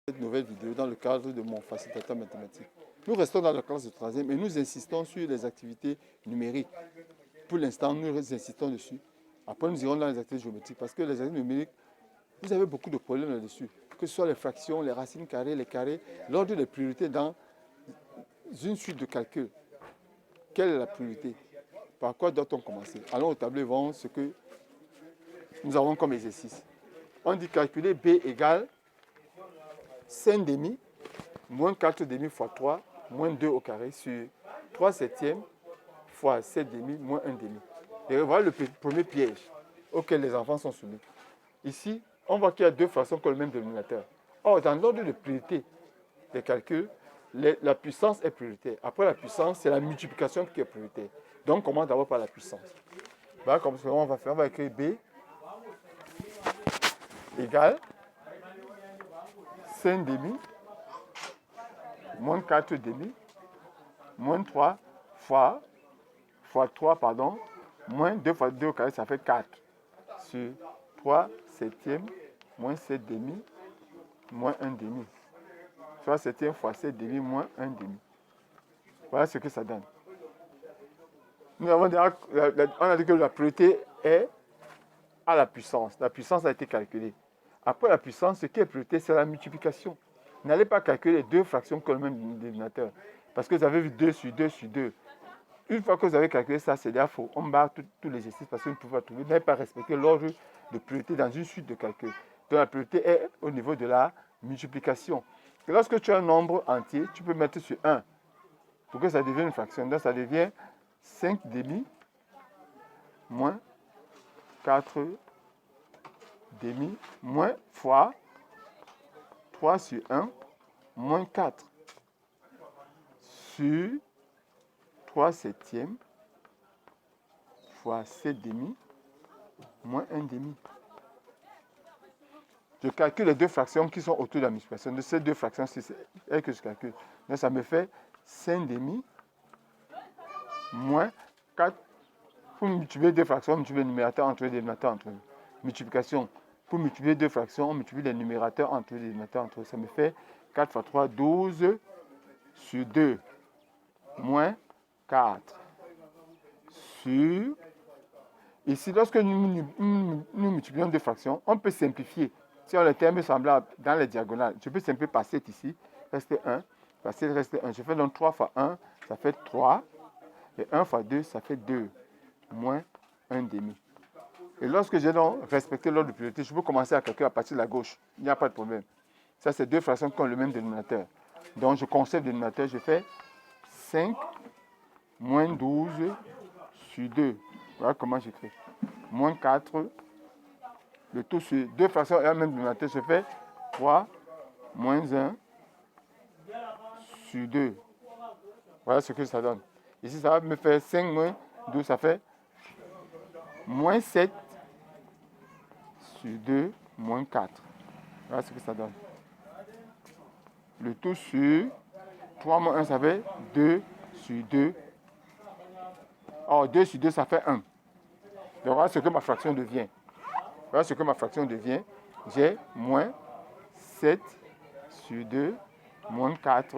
Cette nouvelle vidéo dans le cadre de mon facilitateur mathématique. Nous restons dans la classe de 3e et nous insistons sur les activités numériques. Pour l'instant, nous insistons dessus. Après, nous irons dans les activités géométriques parce que les activités numériques, vous avez beaucoup de problèmes là-dessus. Que ce soit les fractions, les racines carrées, les carrés, l'ordre des priorités dans une suite de calculs. Quelle est la priorité? Par quoi doit-on commencer? Allons au tableau et voyons ce que nous avons comme exercice. On dit calculer B égale 5 demi moins 4 demi fois 3 moins 2 au carré sur 3 septièmes fois 7 demi moins 1 demi. Et voilà le premier piège auquel les enfants sont soumis. Ici, on voit qu'il y a deux fractions qui ont le même dénominateur. Or, dans l'ordre de priorité des calculs, la puissance est prioritaire. Après la puissance, c'est la multiplication qui est prioritaire. Donc, on commence d'abord par la puissance. Voilà comme ça, on va faire. On va écrire B égale 5 demi moins 4 demi moins 3 fois 3, pardon, moins 2 fois 2 au carré, ça fait 4. Sur 3 septièmes moins 7 demi moins 1 demi. 3 septièmes fois 7 demi moins 1 demi. Voilà ce que ça donne. Nous avons déjà, on a dit que la priorité est à la puissance. La puissance a été calculée. Après la puissance, ce qui est priorité, c'est la multiplication. N'allez pas calculer les deux fractions qui ont le même dénominateur. Parce que vous avez vu 2 sur 2 sur 2. Une fois que vous avez calculé ça, c'est déjà faux. On barre tous les exercices parce que vous ne pouvez pas trouver. Vous n'avez pas respecté l'ordre de priorité dans une suite de calculs. Donc la priorité est au niveau de la multiplication. Et lorsque tu as un nombre entier, tu peux mettre sur 1 pour que ça devienne une fraction. Donc ça devient 5 demi moins 4 demi moins fois 3 sur 1 moins 4 sur 3 septièmes fois 7 demi moins 1 demi. Je calcule les deux fractions qui sont autour de la multiplication. De ces deux fractions, c'est elles que je calcule. Donc ça me fait 5 demi moins 4. Pour multiplier deux fractions, on multiplie les numérateurs entre les dénominateurs entre eux. Multiplication. Pour multiplier deux fractions, on multiplie les numérateurs entre les dénominateurs entre eux. Ça me fait 4 fois 3, 12 sur 2 moins 4 sur... Ici, lorsque nous multiplions deux fractions, on peut simplifier. Si on a les termes semblables dans les diagonales, je peux simplifier par 7 ici, reste 1, par 7 reste 1. Je fais donc 3 fois 1, ça fait 3, et 1 fois 2, ça fait 2, moins 1 demi. Et lorsque j'ai donc respecté l'ordre de priorité, je peux commencer à calculer à partir de la gauche. Il n'y a pas de problème. Ça, c'est deux fractions qui ont le même dénominateur. Donc, je conserve le dénominateur, je fais 5 moins 12 sur 2. Voilà comment j'écris. Moins 4. Le tout sur deux fractions et un même dénominateur, je fais 3 moins 1 sur 2. Voilà ce que ça donne. Ici, ça va me faire 5 moins 12, ça fait moins 7 sur 2 moins 4. Voilà ce que ça donne. Le tout sur 3 moins 1, ça fait 2 sur 2. Or, 2 sur 2, ça fait 1. Donc, voilà ce que ma fraction devient. Voilà ce que ma fraction devient. J'ai moins 7 sur 2 moins 4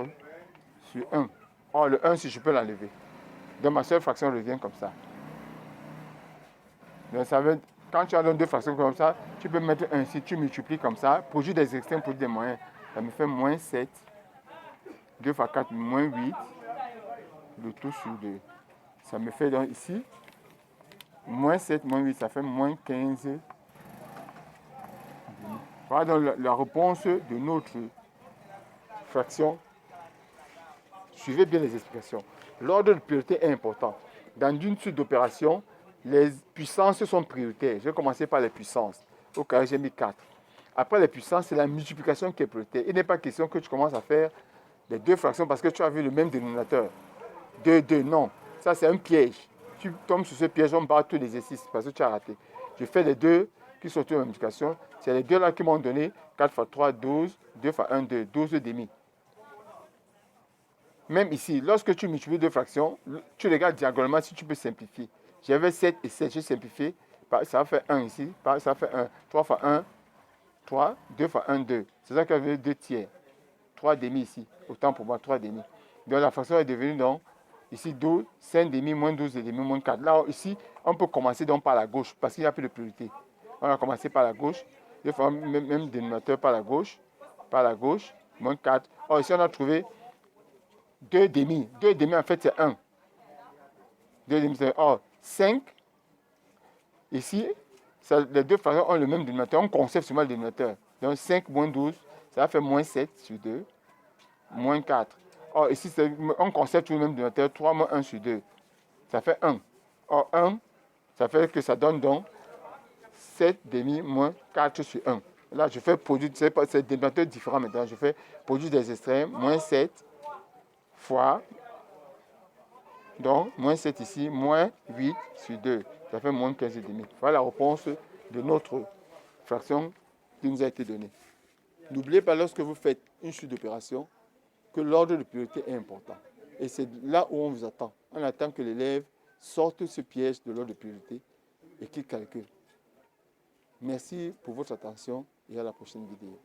sur 1. Or, le 1, si je peux l'enlever. Donc, ma seule fraction revient comme ça. Donc, ça veut, quand tu as deux fractions comme ça, tu peux mettre 1 ici, tu multiplies comme ça. Produit des extrêmes, produit des moyens. Ça me fait moins 7. 2 fois 4, moins 8. Le tout sur 2. Ça me fait donc ici, moins 7, moins 8, ça fait moins 15. Voilà donc la réponse de notre fraction. Suivez bien les explications. L'ordre de priorité est important. Dans une suite d'opérations, les puissances sont prioritaires. Je vais commencer par les puissances. Au carré, j'ai mis 4. Après les puissances, c'est la multiplication qui est prioritaire. Il n'est pas question que tu commences à faire les deux fractions parce que tu as vu le même dénominateur. 2, 2, non. Ça, c'est un piège. Tu tombes sur ce piège, on barre tous les exercices parce que tu as raté. Je fais les deux qui sont autour de la multiplication. C'est les deux là qui m'ont donné 4 fois 3, 12, 2 fois 1, 2, 12 demi. Même ici, lorsque tu multiplies deux fractions, tu regardes diagonalement si tu peux simplifier. J'avais 7 et 7, j'ai simplifié. Ça va faire 1 ici, ça va faire 1. 3 fois 1, 3, 2 fois 1, 2. C'est ça qui a donné 2 tiers. 3 demi ici. Autant pour moi, 3 demi. Donc la fraction est devenue donc, ici 12, 5 demi, moins 12 et demi, moins 4. Là, ici, on peut commencer donc par la gauche, parce qu'il n'y a plus de priorité. On a commencé par la gauche. Il faut même dénominateur par la gauche, moins 4. Or, ici, on a trouvé 2 demi. 2 demi, en fait, c'est 1. 2 demi, c'est 1. Or, 5, ici, les deux fractions ont le même dénominateur. On conserve seulement le dénominateur. Donc, 5 moins 12, ça va faire moins 7 sur 2, moins 4. Or, ici, on conserve tout le même dénominateur. 3 moins 1 sur 2, ça fait 1. Or, 1, ça fait que ça donne donc 7 demi moins 4 sur 1. Là, je fais produire, c'est des dénominateurs différents maintenant. Je fais produire des extrêmes, moins 7 fois, donc moins 7 ici, moins 8 sur 2. Ça fait moins 15 et demi. Voilà la réponse de notre fraction qui nous a été donnée. N'oubliez pas, lorsque vous faites une suite d'opérations, que l'ordre de priorité est important. Et c'est là où on vous attend. On attend que l'élève sorte ce piège de l'ordre de priorité et qu'il calcule. Merci pour votre attention et à la prochaine vidéo.